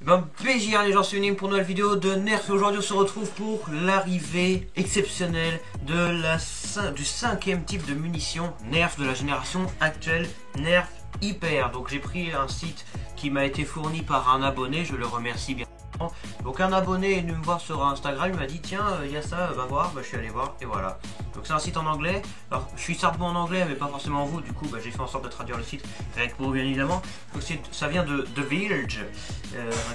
Ben, plaisir les gens, c'est une pour une nouvelle vidéo de Nerf. Aujourd'hui on se retrouve pour l'arrivée exceptionnelle du cinquième type de munition Nerf de la génération actuelle, Nerf Hyper. Donc j'ai pris un site qui m'a été fourni par un abonné, je le remercie bien. Donc un abonné est venu me voir sur Instagram, il m'a dit tiens il y a ça, va voir, je suis allé voir et voilà. Donc c'est un site en anglais, alors je suis certes bon en anglais mais pas forcément vous, du coup j'ai fait en sorte de traduire le site avec vous bien évidemment. Donc ça vient de The Village,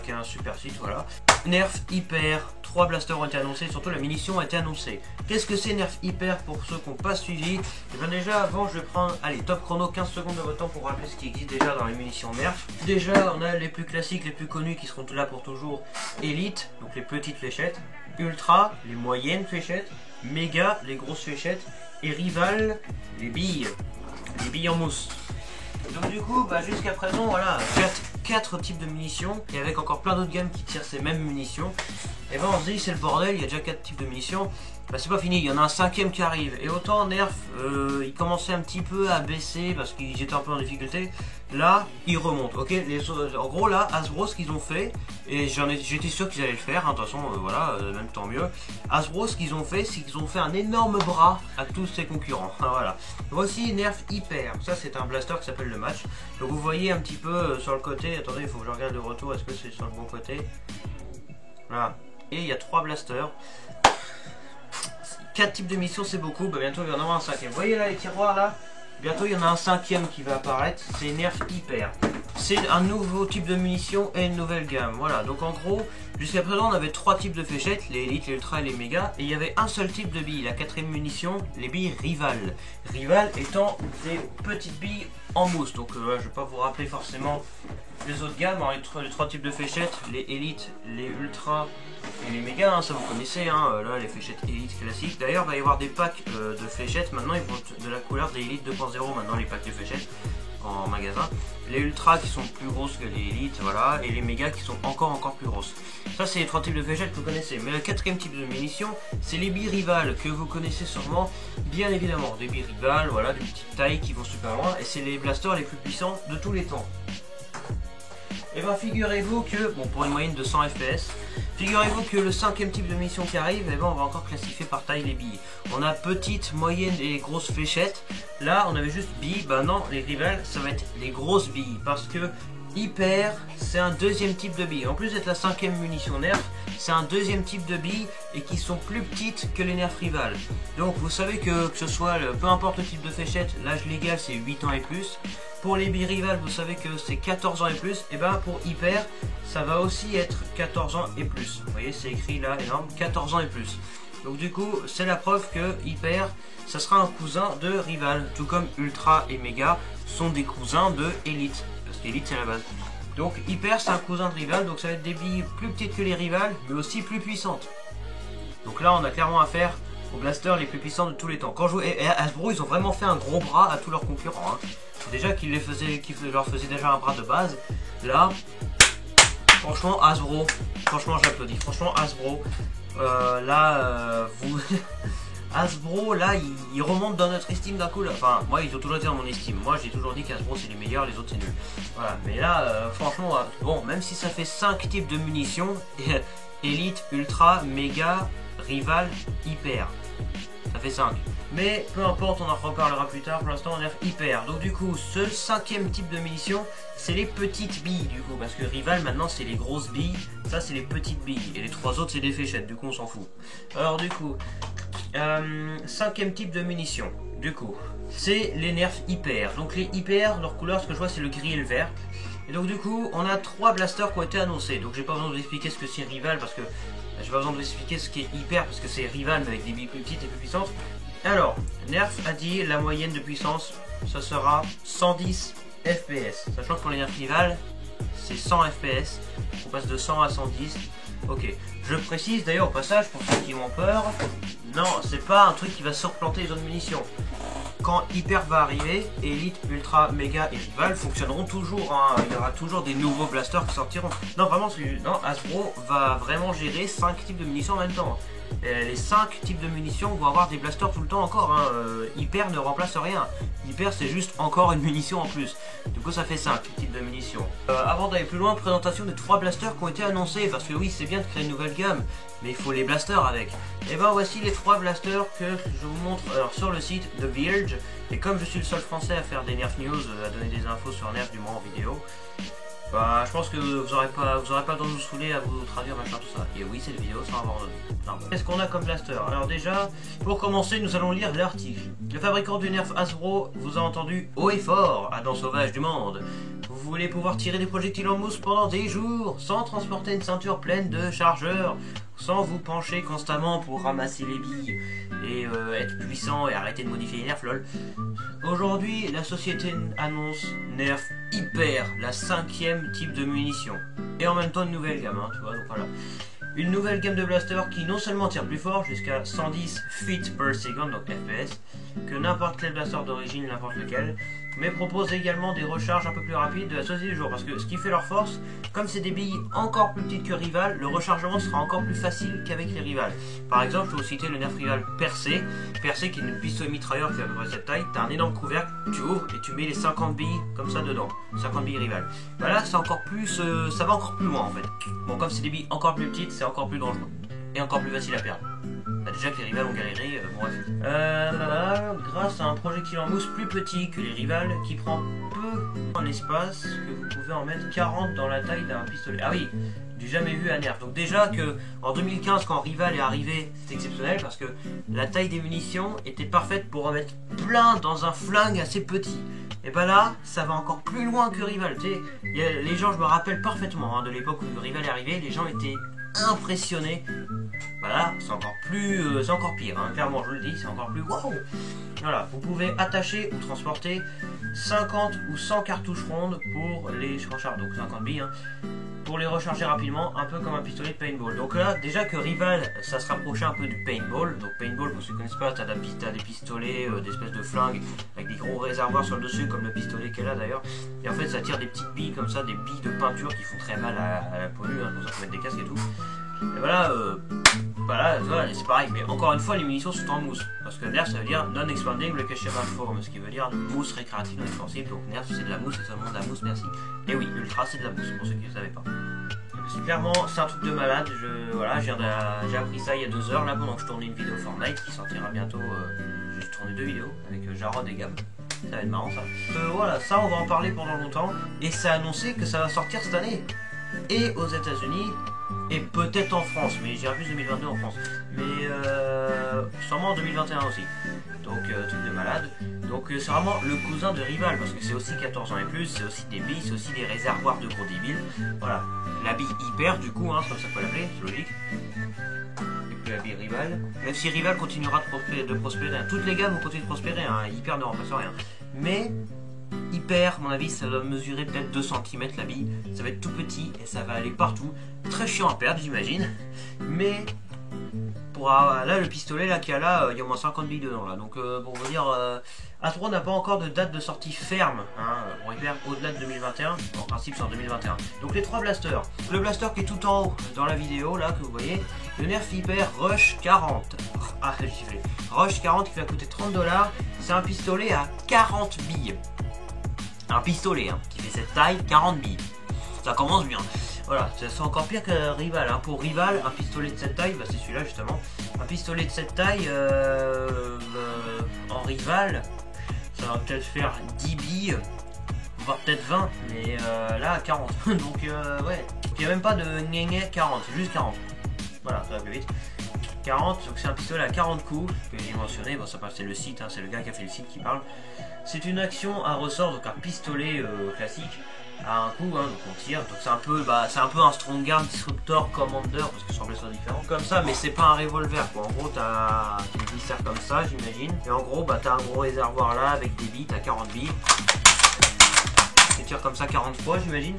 qui est un super site, voilà. Nerf Hyper, 3 blasters ont été annoncés, surtout la munition a été annoncée. Qu'est-ce que c'est Nerf Hyper pour ceux qui n'ont pas suivi? Et bien déjà avant je vais prendre, allez top chrono, 15 secondes de votre temps pour rappeler ce qui existe déjà dans les munitions Nerf. Déjà on a les plus classiques, les plus connus qui seront là pour toujours. Elite, donc les petites fléchettes, Ultra, les moyennes fléchettes, Méga, les grosses fléchettes, et Rival, les billes en mousse. Donc du coup, jusqu'à présent, voilà, 4 types de munitions, et avec encore plein d'autres gammes qui tirent ces mêmes munitions. Et ben on se dit c'est le bordel, il y a déjà 4 types de munitions. C'est pas fini, il y en a un cinquième qui arrive. Et autant Nerf, il commençait un petit peu à baisser parce qu'ils étaient un peu en difficulté. Là, ils remontent, ok. En gros là, Hasbro, ce qu'ils ont fait, et j'étais sûr qu'ils allaient le faire, hein, de toute façon, voilà, même tant mieux. Hasbro, ce qu'ils ont fait, c'est qu'ils ont fait un énorme bras à tous ses concurrents. Voilà. Voici Nerf Hyper. Ça, c'est un blaster qui s'appelle le Match. Donc vous voyez un petit peu sur le côté. Attendez, il faut que je regarde le retour. Est-ce que c'est sur le bon côté? Voilà. Et il y a 3 blasters. 4 types de missions, c'est beaucoup. Bientôt il y en aura un cinquième. Vous voyez là les tiroirs là? Bientôt il y en a un cinquième qui va apparaître. C'est Nerf Hyper. C'est un nouveau type de munitions et une nouvelle gamme. Voilà, donc en gros, jusqu'à présent on avait 3 types de fléchettes, les Elite, les Ultra et les Méga. Et il y avait un seul type de billes, la 4ème munition, les billes Rival. Rival étant des petites billes en mousse. Donc je ne vais pas vous rappeler forcément les autres gammes. Alors, les 3 types de fléchettes, les Elite, les Ultra et les Méga, hein, ça vous connaissez, hein, là les fléchettes Elite classiques. D'ailleurs il va y avoir des packs de fléchettes, maintenant ils vont être de la couleur des Elite 2.0 maintenant les packs de fléchettes en magasin. Les Ultra qui sont plus grosses que les Elite, voilà, et les Méga qui sont encore plus grosses. Ça c'est les 3 types de fléchettes que vous connaissez. Mais le 4ème type de munition, c'est les billes Rival que vous connaissez sûrement, bien évidemment. Des billes Rival, voilà, de petites tailles qui vont super loin, et c'est les blasters les plus puissants de tous les temps. Et bien figurez-vous que, bon pour une moyenne de 100 fps, figurez-vous que le 5ème type de mission qui arrive, et ben on va encore classifier par taille les billes. On a petite, moyenne et grosses fléchettes. Là on avait juste billes, non, les Rival ça va être les grosses billes, parce que Hyper c'est un 2ème type de billes. En plus d'être la 5ème munition Nerf, c'est un 2ème type de billes et qui sont plus petites que les Nerf Rival. Donc vous savez que ce soit, peu importe le type de fléchette, l'âge légal c'est 8 ans et plus. Pour les billes Rival, vous savez que c'est 14 ans et plus. Et ben pour Hyper, ça va aussi être 14 ans et plus. Vous voyez, c'est écrit là, énorme, 14 ans et plus. Donc du coup, c'est la preuve que Hyper, ça sera un cousin de Rival. Tout comme Ultra et Méga sont des cousins de Elite. Parce qu'Elite, c'est la base. Donc Hyper, c'est un cousin de Rival. Donc ça va être des billes plus petites que les Rival, mais aussi plus puissantes. Donc là, on a clairement affaire aux blasters les plus puissants de tous les temps. Quand je jouais à Hasbro, ils ont vraiment fait un gros bras à tous leurs concurrents. Hein. Déjà qu'ils leur faisaient déjà un bras de base. Là, franchement Hasbro, franchement j'applaudis. Franchement Hasbro, Hasbro là ils remontent dans notre estime d'un coup là. Enfin moi ils ont toujours été dans mon estime. Moi j'ai toujours dit qu'Hasbro c'est les meilleurs, les autres c'est nul. Voilà, mais là franchement bon, même si ça fait 5 types de munitions, Elite, Ultra, Méga, Rival, Hyper, ça fait 5. Mais peu importe, on en reparlera plus tard. Pour l'instant, on est Hyper. Donc du coup, ce 5ème type de munition, c'est les petites billes du coup. Parce que Rival, maintenant, c'est les grosses billes. Ça, c'est les petites billes. Et les 3 autres, c'est des fléchettes. Du coup, on s'en fout. Alors du coup, 5ème type de munition. Du coup, c'est les Nerf Hyper. Donc les Hyper, leur couleur, ce que je vois, c'est le gris et le vert. Et donc du coup, on a 3 blasters qui ont été annoncés. Donc j'ai pas besoin de vous expliquer ce que c'est Rival parce que j'ai pas besoin de vous expliquer ce qu'est Hyper parce que c'est Rival mais avec des billes plus petites et plus puissantes. Alors, Nerf a dit la moyenne de puissance, ça sera 110 fps. Sachant que pour les Nerf Rival, c'est 100 fps. On passe de 100 à 110. Ok. Je précise d'ailleurs au passage, pour ceux qui ont peur, non, c'est pas un truc qui va surplanter les autres munitions. Quand Hyper va arriver, Elite, Ultra, Méga et Rival fonctionneront toujours. Hein. Il y aura toujours des nouveaux blasters qui sortiront. Non, vraiment, non, Hasbro va vraiment gérer 5 types de munitions en même temps. les 5 types de munitions vont avoir des blasters tout le temps encore. Hein. Hyper ne remplace rien. Hyper c'est juste encore une munition en plus. Du coup ça fait 5 types de munitions. Avant d'aller plus loin, présentation des 3 blasters qui ont été annoncés. Parce que oui, c'est bien de créer une nouvelle gamme, mais il faut les blasters avec. Et ben voici les 3 blasters que je vous montre alors, sur le site de Verge. Et comme je suis le seul français à faire des Nerf News, à donner des infos sur Nerf du moins en vidéo, bah je pense que vous aurez pas le temps de vous saouler à vous traduire machin tout ça. Et oui, cette vidéo sera abandonnée. Qu'est-ce qu'on a comme blaster? Alors déjà, pour commencer, nous allons lire l'article. Le fabricant du Nerf Hasbro vous a entendu haut et fort, Adam Sauvage du monde. Vous voulez pouvoir tirer des projectiles en mousse pendant des jours, sans transporter une ceinture pleine de chargeurs, sans vous pencher constamment pour ramasser les billes et être puissant et arrêter de modifier les Nerf lol. Aujourd'hui, la société annonce Nerf Hyper, la 5e type de munition. Et en même temps une nouvelle gamme, hein, tu vois, donc voilà. Une nouvelle gamme de blaster qui non seulement tire plus fort, jusqu'à 110 feet per second, donc FPS, que n'importe quel blaster d'origine, n'importe lequel, mais propose également des recharges un peu plus rapides de la société du jour. Parce que ce qui fait leur force, comme c'est des billes encore plus petites que Rival, le rechargement sera encore plus facile qu'avec les Rival. Par exemple, je vais vous citer le Nerf Rival Percé. Percé qui est une pistolet mitrailleur qui fait à peu près cette taille. T'as un énorme couvercle, tu ouvres et tu mets les 50 billes comme ça dedans. 50 billes Rival. Bah là, c'est encore plus, ça va encore plus loin en fait. Bon, comme c'est des billes encore plus petites, c'est encore plus dangereux. Et encore plus facile à perdre. Bah déjà que les Rival ont galéré, bon bref. Grâce à un projectile en mousse plus petit que les Rival, qui prend peu en espace, que vous pouvez en mettre 40 dans la taille d'un pistolet. Ah oui, du jamais vu à Nerf. Donc déjà que en 2015, quand Rival est arrivé, c'était exceptionnel parce que la taille des munitions était parfaite pour en mettre plein dans un flingue assez petit. Et bah là, ça va encore plus loin que Rival. Tu sais, les gens, je me rappelle parfaitement hein, de l'époque où Rival est arrivé, les gens étaient impressionnés. Voilà, c'est encore plus, c'est encore pire, hein, clairement je le dis, c'est encore plus waouh. Voilà, vous pouvez attacher ou transporter 50 ou 100 cartouches rondes pour les recharger, donc 50 billes, hein, pour les recharger rapidement, un peu comme un pistolet de paintball. Donc là, déjà que Rival, ça se rapprochait un peu du paintball. Donc paintball, pour ceux qui ne connaissent pas, t'as des pistolets, des espèces de flingues avec des gros réservoirs sur le dessus, comme le pistolet qu'elle a d'ailleurs. Et en fait, ça tire des petites billes comme ça, des billes de peinture qui font très mal à la peau nue, hein, pour ça faut mettre des casques et tout. Et voilà, c'est pareil, mais encore une fois, les munitions sont en mousse. Parce que Nerf, ça veut dire non-expanding location form, ce qui veut dire mousse récréative non expansive. Donc Nerf, c'est de la mousse et seulement de la mousse, merci. Et oui, Ultra, c'est de la mousse, pour ceux qui ne savaient pas. Clairement, c'est un truc de malade. J'ai appris ça il y a 2 heures, là, pendant que je tournais une vidéo Fortnite qui sortira bientôt. J'ai tourné 2 vidéos avec Jarod et Gab. Ça va être marrant, ça. Voilà, ça, on va en parler pendant longtemps. Et c'est annoncé que ça va sortir cette année. Et aux États-Unis. Et peut-être en France, mais j'irai plus 2022 en France. Mais sûrement en 2021 aussi. Donc truc de malade. Donc c'est vraiment le cousin de Rival, parce que c'est aussi 14 ans et plus, c'est aussi des billes, c'est aussi des réservoirs de gros débiles. Voilà. La bille Hyper du coup, hein, comme ça peut l'appeler, c'est logique. Et puis la bille Rival. Même si Rival continuera de prospérer. Toutes les gammes vont continuer de prospérer, hein. Hyper ne remplace rien. Mais Hyper, à mon avis, ça doit mesurer peut-être 2 cm la bille. Ça va être tout petit et ça va aller partout. Très chiant à perdre, j'imagine. Mais pour là, le pistolet là qu'il y a là, il y a au moins 50 billes dedans là. Donc pour vous dire, Hasbro n'a pas encore de date de sortie ferme. Hein, pour Hyper au-delà de 2021. En principe, c'est en 2021. Donc les 3 blasters. Le blaster qui est tout en haut dans la vidéo là que vous voyez, le Nerf Hyper Rush 40. Ah, j'ai giflé. Rush 40 qui va coûter 30 $. C'est un pistolet à 40 billes. Un pistolet hein, qui fait cette taille, 40 billes. Ça commence bien. Voilà, c'est encore pire que Rival. Hein. Pour Rival, un pistolet de cette taille, bah c'est celui-là justement. Un pistolet de cette taille, en Rival, ça va peut-être faire 10 billes, voire peut-être 20, mais là 40. Donc ouais, il n'y a même pas de gna 40, c'est juste 40. Voilà, ça va plus vite. 40, donc c'est un pistolet à 40 coups, je peux mentionner, bon ça c'est le site, hein, c'est le gars qui a fait le site qui parle. C'est une action à ressort, donc un pistolet classique, à un coup, hein, donc on tire, donc c'est un peu un Strongarm Disruptor Commander, parce que ce sont des blasters différents, comme ça, mais c'est pas un revolver quoi, en gros t'as une viscère comme ça j'imagine, et en gros bah t'as un gros réservoir là avec des billes, t'as 40 billes, tu tires comme ça 40 fois j'imagine,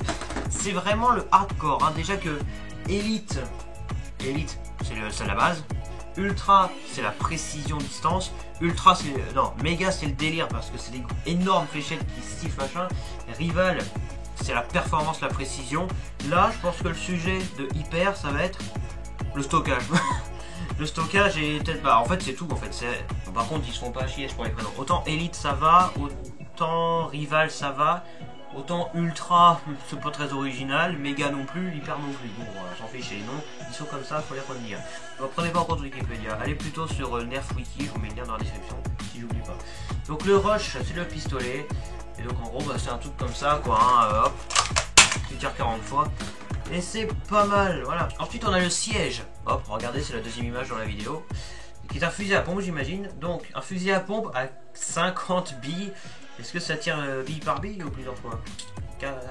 c'est vraiment le hardcore, hein. Déjà que Elite c'est la base. Ultra, c'est la précision distance. Ultra, c'est... Non, méga, c'est le délire parce que c'est des énormes fléchettes qui sifflent, machin. Rival, c'est la performance, la précision. Là, je pense que le sujet de Hyper, ça va être le stockage. Le stockage est peut-être... Bah en fait c'est tout en fait. Par contre ils se font pas chier pour les prénoms. Autant Elite ça va, autant Rival ça va, autant Ultra c'est pas très original, Méga non plus, Hyper non plus. Bon voilà, j'en fiche les noms, ils sont comme ça, faut les retenir. Donc prenez pas en compte Wikipédia, allez plutôt sur Nerf Wiki, je vous mets le lien dans la description, si j'oublie pas. Donc le rush c'est le pistolet, et donc en gros bah, c'est un truc comme ça quoi, hein, hop, tu tires 40 fois. Et c'est pas mal, voilà. Ensuite on a le siège. Hop, regardez, c'est la deuxième image dans la vidéo. Qui est un fusil à pompe, j'imagine. Donc, un fusil à pompe à 50 billes. Est-ce que ça tire bille par bille ou plusieurs fois?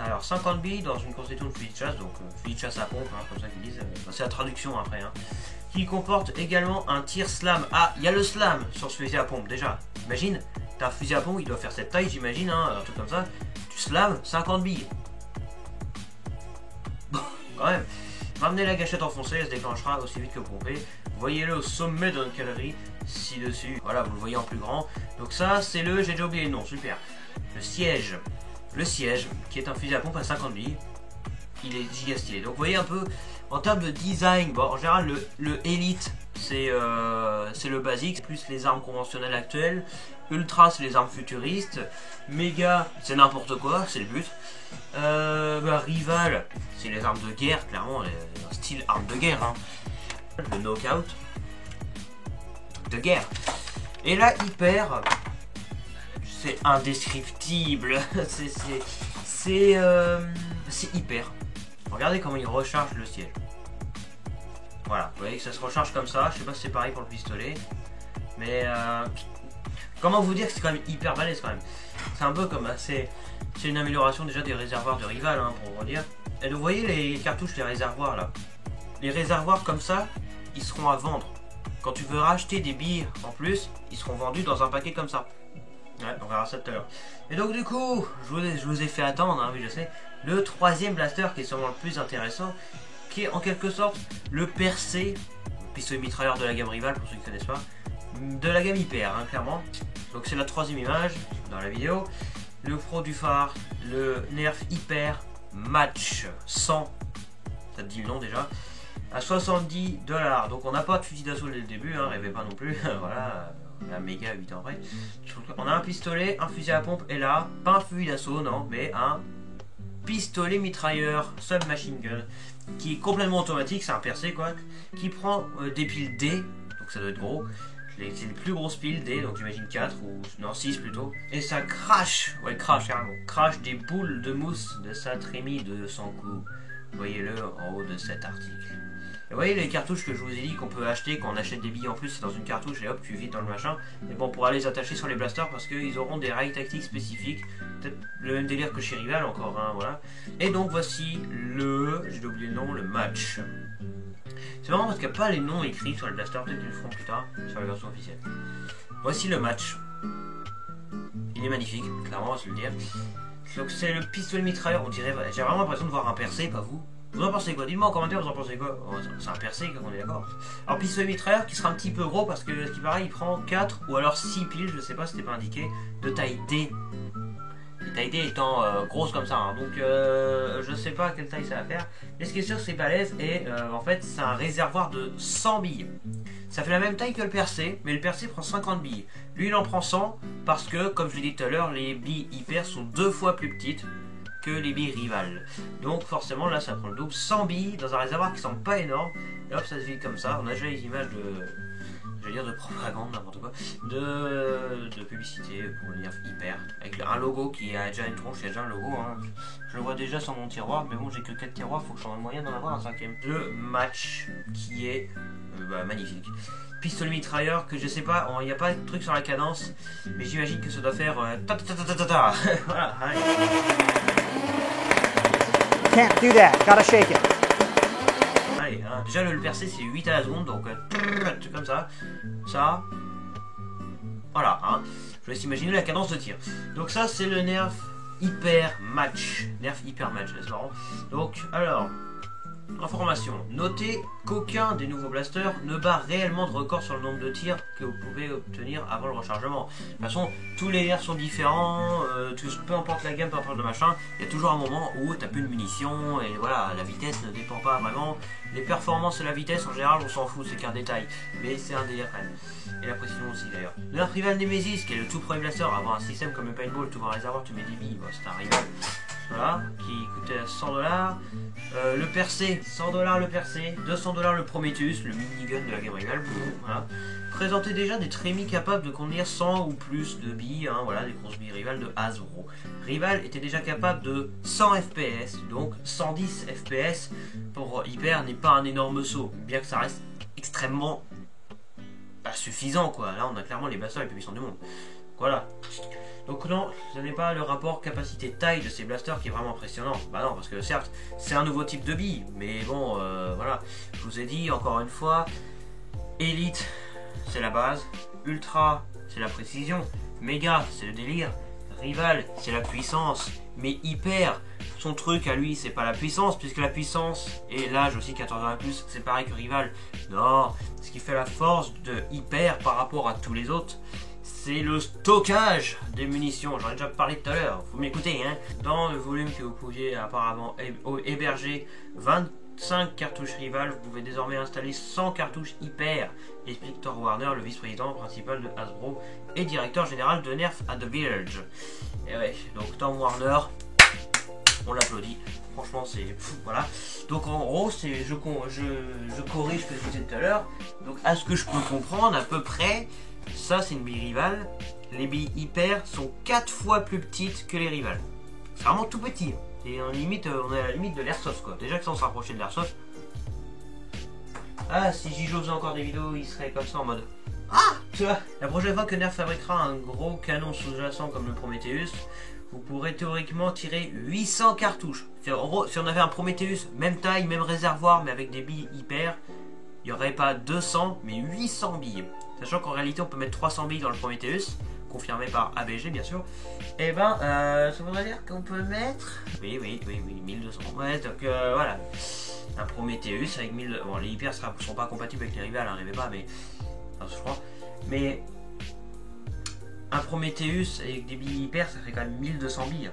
Alors, 50 billes dans une conception de fusil de chasse. Donc, fusil de chasse à pompe, hein, comme ça qu'ils disent. C'est la traduction après. Hein. Qui comporte également un tir slam. Ah, il y a le slam sur ce fusil à pompe, déjà. Imagine, t'as un fusil à pompe, il doit faire cette taille, j'imagine, hein, un truc comme ça. Tu slams 50 billes. Quand même. Ramenez la gâchette enfoncée, elle se déclenchera aussi vite que pompée. Voyez-le au sommet de notre calorie, ci-dessus. Voilà, vous le voyez en plus grand. Donc ça, c'est le... J'ai déjà oublié le nom, super. Le siège. Le siège, qui est un fusil à pompe à 50 billes. Il est giga stylé. Donc vous voyez un peu, en termes de design, bon, en général, le Elite, c'est le basique, plus les armes conventionnelles actuelles. Ultra, c'est les armes futuristes. Méga, c'est n'importe quoi, c'est le but. Bah, Rival, c'est les armes de guerre, clairement, un style arme de guerre. Hein. Le knockout de guerre. Et là, Hyper, c'est indescriptible. c'est Hyper. Regardez comment il recharge le siège. Voilà, vous voyez que ça se recharge comme ça. Je sais pas si c'est pareil pour le pistolet. Mais comment vous dire que c'est quand même hyper balèze quand même. C'est un peu comme... C'est une amélioration déjà des réservoirs de Rival, hein, pour vous dire. Et vous voyez les cartouches, les réservoirs là. Les réservoirs comme ça, ils seront à vendre. Quand tu veux racheter des billes en plus, ils seront vendus dans un paquet comme ça. Ouais, on verra ça tout à l'heure. Et donc du coup, je vous ai fait attendre, hein, oui je sais. Le troisième blaster qui est sûrement le plus intéressant, qui est en quelque sorte le percé, pistolet mitrailleur de la gamme Rival pour ceux qui ne connaissent pas, de la gamme Hyper, hein, clairement. Donc c'est la troisième image dans la vidéo. Le pro du phare, le Nerf Hyper Match 100, ça te dit le nom déjà, à 70 $. Donc on n'a pas de fusil d'assaut dès le début, hein, rêvez pas non plus, voilà, la méga 8 ans après. On a un pistolet, un fusil à pompe, et là, pas un fusil d'assaut, non, mais un pistolet mitrailleur submachine gun, qui est complètement automatique, c'est un percé quoi, qui prend des piles D, donc ça doit être gros. C'est les plus grosses piles D, donc j'imagine 4 ou non 6 plutôt. Et ça crache, ouais crache carrément, crache des boules de mousse de sa trémie de 100 coups. Voyez-le en haut de cet article. Et vous voyez les cartouches que je vous ai dit qu'on peut acheter, quand on achète des billes en plus, c'est dans une cartouche et hop tu vides dans le machin. Et bon, on pourra les attacher sur les blasters parce qu'ils auront des rails tactiques spécifiques. Peut-être le même délire que chez Rival encore, hein, voilà. Et donc voici le, j'ai oublié le nom, le match. C'est marrant parce qu'il n'y a pas les noms écrits sur le blaster, peut-être qu'ils le feront plus tard, sur la version officielle. Voici le match. Il est magnifique, clairement on va se le dire. Donc c'est le pistolet mitrailleur, on dirait, j'ai vraiment l'impression de voir un percé, pas vous. Vous en pensez quoi? Dites-moi en commentaire, vous en pensez quoi? Oh, c'est un percé, comme on est d'accord. Alors pistolet mitrailleur qui sera un petit peu gros parce que ce qui paraît il prend 4 ou alors 6 piles, je sais pas, c'était pas indiqué, de taille D. Les tailles D étant grosses comme ça, hein. Donc je sais pas quelle taille ça va faire. Mais ce qui est sûr c'est balèze et en fait c'est un réservoir de 100 billes. Ça fait la même taille que le percé, mais le percé prend 50 billes. Lui il en prend 100 parce que, comme je l'ai dit tout à l'heure, les billes Hyper sont 2 fois plus petites que les billes Rival. Donc forcément là ça prend le double, 100 billes dans un réservoir qui semble pas énorme. Et hop ça se vide comme ça. On a déjà les images de... je vais dire de propagande, n'importe quoi, de publicité pour le Nerf Hyper, avec un logo qui a déjà une tronche, il y a déjà un logo, hein. Je le vois déjà sur mon tiroir, mais bon j'ai que 4 tiroirs, faut que je trouve un moyen d'en avoir un 5ème. Le match qui est magnifique. Pistolet mitrailleur que je sais pas, il n'y a pas de truc sur la cadence, mais j'imagine que ça doit faire ta ta ta ta ta ta. Voilà, allez. Can't do that, gotta shake it. Allez, hein, déjà le percé c'est 8 à la seconde, donc comme ça, ça, voilà, hein. Je vous laisse imaginer la cadence de tir. Donc ça c'est le Nerf Hyper Match, Nerf Hyper Match, c'est marrant. Donc alors, Information. Notez qu'aucun des nouveaux blasters ne bat réellement de record sur le nombre de tirs que vous pouvez obtenir avant le rechargement. De toute façon, tous les airs sont différents, peu importe la gamme, peu importe le machin, il y a toujours un moment où tu n'as plus de munitions et voilà, la vitesse ne dépend pas vraiment. Les performances et la vitesse en général, on s'en fout, c'est qu'un détail, mais c'est un délire quand même. Et la précision aussi d'ailleurs. Le rival Nemesis, qui est le tout premier blaster à avoir un système comme le paintball, tu vois un réservoir, tu mets des billes, c'est un rival. Voilà, qui coûtait 100 $. Le percé, 100 $ le percé, 200 $ le Prometheus, le minigun de la gamme Rival. Voilà. Présentait déjà des trémies capables de contenir 100 ou plus de billes, hein, voilà, des grosses billes Rival de Hasbro. Rival était déjà capable de 100 FPS, donc 110 FPS pour Hyper n'est pas un énorme saut, bien que ça reste extrêmement pas suffisant quoi. Là on a clairement les blasters les plus puissants du monde. Voilà. Donc non, ce n'est pas le rapport capacité-taille de ces blasters qui est vraiment impressionnant. Bah non, parce que certes, c'est un nouveau type de bille, mais bon, voilà. Je vous ai dit, encore une fois, Elite, c'est la base. Ultra, c'est la précision. Méga, c'est le délire. Rival, c'est la puissance. Mais Hyper, son truc à lui, c'est pas la puissance, puisque la puissance, et l'âge aussi 14 ans et plus, c'est pareil que Rival. Non, ce qui fait la force de Hyper par rapport à tous les autres, c'est le stockage des munitions. J'en ai déjà parlé tout à l'heure, faut m'écouter hein. Dans le volume que vous pouviez apparemment héberger 25 cartouches Rival, vous pouvez désormais installer 100 cartouches Hyper, explique Thor Warner, le vice-président principal de Hasbro et directeur général de Nerf à The Village. Et ouais, donc Thor Warner, on l'applaudit. Franchement c'est fou, voilà. Donc en gros c'est je corrige ce que je disais tout à l'heure. Donc à ce que je peux comprendre à peu près, ça c'est une bille Rival. Les billes Hyper sont 4 fois plus petites que les Rival. C'est vraiment tout petit. Et on est à la limite de l'airsoft quoi. Déjà que ça on se rapprochait de l'airsoft. Ah si Gijo faisait encore des vidéos il serait comme ça en mode ah tu vois. La prochaine fois que Nerf fabriquera un gros canon sous-jacent comme le Prometheus, vous pourrez théoriquement tirer 800 cartouches. En gros, si on avait un Prometheus, même taille, même réservoir, mais avec des billes Hyper, il n'y aurait pas 200, mais 800 billes. Sachant qu'en réalité, on peut mettre 300 billes dans le Prometheus, confirmé par ABG, bien sûr. Et ben, ça voudrait dire qu'on peut mettre... Oui, 1200. Ouais, donc voilà. Un Prometheus avec 1000... Bon, les Hyper ne sont pas compatibles avec les Rival, hein, rêvez pas, mais... Enfin, je crois. Mais... Un Prometheus avec des billes Hyper, ça fait quand même 1200 billes.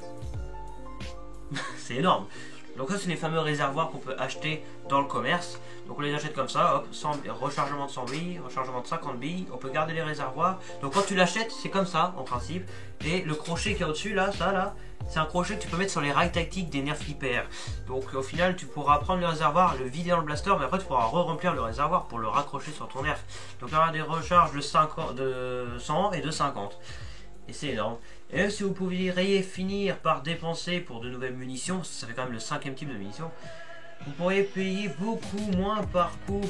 C'est énorme. Donc ça c'est les fameux réservoirs qu'on peut acheter dans le commerce. Donc on les achète comme ça, hop, rechargement de 100 billes, rechargement de 50 billes, on peut garder les réservoirs. Donc quand tu l'achètes, c'est comme ça en principe. Et le crochet qui est au-dessus là, ça là, c'est un crochet que tu peux mettre sur les rails tactiques des Nerf Hyper. Donc au final tu pourras prendre le réservoir, le vider dans le blaster, mais après tu pourras re-remplir le réservoir pour le raccrocher sur ton Nerf. Donc il y aura des recharges de 100 et de 50. Et c'est énorme. Et même si vous pouviez finir par dépenser pour de nouvelles munitions, ça fait quand même le 5e type de munitions, vous pourriez payer beaucoup moins par coup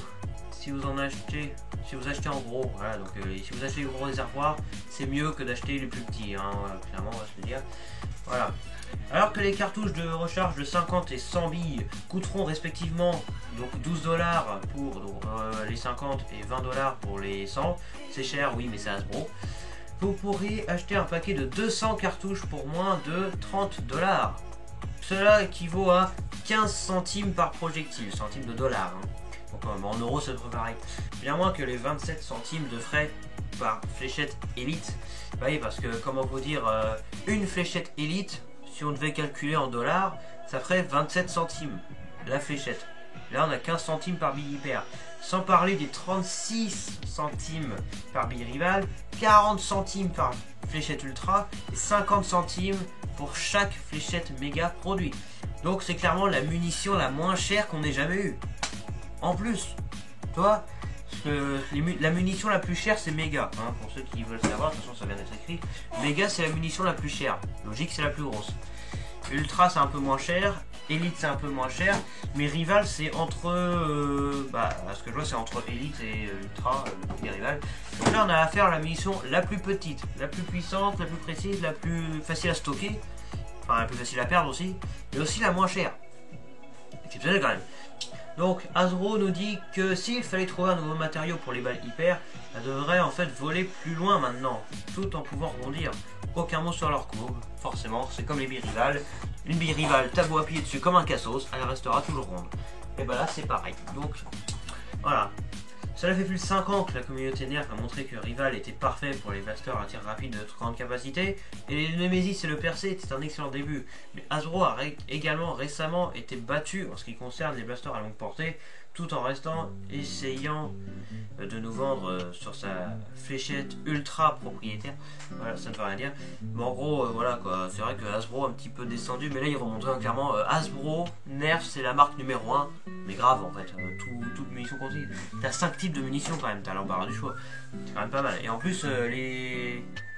si vous en achetez, si vous achetez en gros. Voilà, donc si vous achetez les gros réservoirs, c'est mieux que d'acheter les plus petits, hein, clairement on va se le dire. Voilà. Alors que les cartouches de recharge de 50 et 100 billes coûteront respectivement donc 12 $ pour les 50 et 20 $ pour les 100, c'est cher oui mais c'est Hasbro. Vous pourriez acheter un paquet de 200 cartouches pour moins de 30 $. Cela équivaut à 15 centimes par projectile, centimes de dollars. Hein. Donc en euros c'est pareil. Bien moins que les 27 centimes de frais par fléchette Elite. Bah oui, parce que comment vous dire, une fléchette Elite, si on devait calculer en dollars, ça ferait 27 centimes la fléchette. Là on a 15 centimes par bille Hyper. Sans parler des 36 centimes par bille Rival, 40 centimes par fléchette Ultra et 50 centimes pour chaque fléchette méga produit. Donc c'est clairement la munition la moins chère qu'on ait jamais eue. En plus, tu vois, la munition la plus chère c'est méga. Hein, pour ceux qui veulent savoir, de toute façon ça vient d'être écrit. Méga c'est la munition la plus chère. Logique c'est la plus grosse. Ultra c'est un peu moins cher. Elite c'est un peu moins cher, mais Rival c'est entre, à ce que je vois c'est entre Elite et Ultra, les Rival. Donc là on a affaire à la munition la plus petite, la plus puissante, la plus précise, la plus facile à stocker, enfin la plus facile à perdre aussi, et aussi la moins chère. Exceptionnel quand même. Donc Hasbro nous dit que s'il fallait trouver un nouveau matériau pour les balles Hyper, ça devrait en fait voler plus loin maintenant, tout en pouvant rebondir. Aucun mot sur leur courbe, forcément, c'est comme les billes Rival. Une bille Rival, t'as beau appuyer dessus comme un cassos, elle restera toujours ronde. et bah là c'est pareil. Donc voilà. Cela fait plus de 5 ans que la communauté Nerf a montré que Rival était parfait pour les blasters à tir rapide de grande capacité, et le Nemesis et le Percé étaient un excellent début. Mais Hasbro a également récemment été battu en ce qui concerne les blasters à longue portée, tout en essayant de nous vendre sur sa fléchette ultra propriétaire. Voilà, ça ne veut rien dire. Mais en gros, voilà quoi, c'est vrai que Hasbro a un petit peu descendu, mais là il remonte clairement. Hasbro, Nerf, c'est la marque numéro 1, mais grave en fait, toute munition continue. T'as 5 types de munitions quand même, t'as l'embarras du choix. C'est quand même pas mal. Et en plus,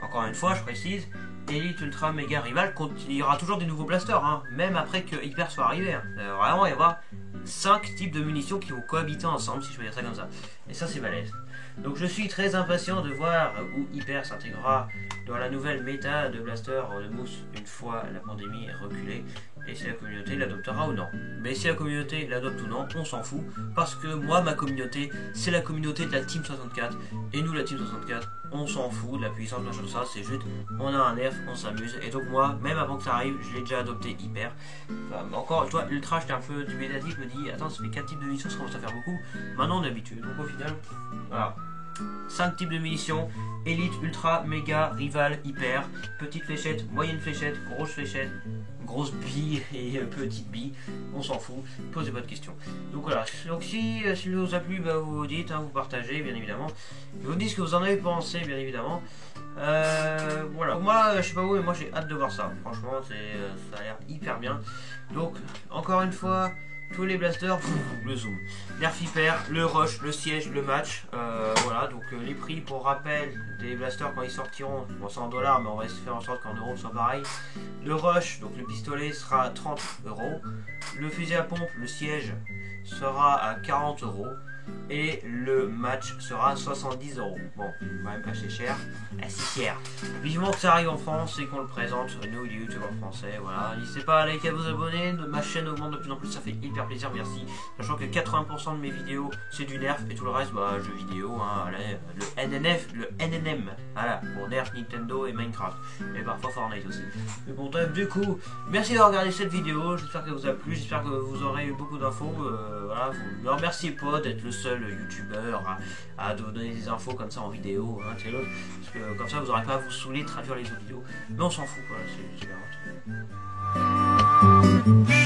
encore une fois, je précise, Elite, Ultra, Mega, Rival, il y aura toujours des nouveaux blasters, hein, même après que Hyper soit arrivé. Hein. Vraiment, il va y avoir 5 types de munitions qui vont cohabiter ensemble, si je peux dire ça comme ça. Et ça, c'est balèze. Donc je suis très impatient de voir où Hyper s'intégrera dans la nouvelle méta de blaster de mousse une fois la pandémie est reculée, et si la communauté l'adoptera ou non. Mais si la communauté l'adopte ou non, on s'en fout, parce que moi, ma communauté, c'est la communauté de la Team 64, et nous, la Team 64, on s'en fout de la puissance, machin, ça, c'est juste, on a un nerf, on s'amuse, et donc moi, même avant que ça arrive, je l'ai déjà adopté Hyper. Enfin, encore, tu vois, Ultra, j'étais un peu dubitatif, je me dis, attends, ça fait 4 types de munitions, ça commence à faire beaucoup. Maintenant, on est habitué, donc au final, voilà. 5 types de munitions, Elite, Ultra, Méga, Rival, Hyper, petite fléchette, moyenne fléchette, grosse bille et petite bille, on s'en fout, posez pas de questions. Donc voilà, donc si vous a plu, bah, vous dites, hein, vous partagez bien évidemment, vous me dites ce que vous en avez pensé bien évidemment. Voilà, donc moi je sais pas où, mais moi j'ai hâte de voir ça, franchement ça a l'air hyper bien. Donc encore une fois, tous les blasters, le zoom, Nerf Hyper, le rush, le siège, le match, voilà, donc les prix pour rappel des blasters quand ils sortiront, bon c'est en $, mais on va essayer de faire en sorte qu'en euros soit pareil. Le rush, donc le pistolet sera à 30 €, le fusil à pompe, le siège sera à 40 €, et le match sera à 70 €. Bon, quand même assez cher, assez cher. Vivement que ça arrive en France et qu'on le présente, nous les youtubeurs français, voilà. N'hésitez pas à liker, à vous abonner, ma chaîne augmente de plus en plus, ça fait hyper plaisir, merci. Sachant que 80% de mes vidéos c'est du Nerf et tout le reste, bah jeux vidéo, hein, allez, le NNM, voilà, pour Nerf, Nintendo et Minecraft. Et parfois Fortnite aussi. Mais bon, du coup, merci d'avoir regardé cette vidéo, j'espère qu'elle vous a plu, j'espère que vous aurez eu beaucoup d'infos, voilà, vous ne remerciez pas d'être le seul youtubeur à vous donner des infos comme ça en vidéo, hein, parce que comme ça vous n'aurez pas à vous saouler de traduire les autres vidéos, mais on s'en fout, voilà, c'est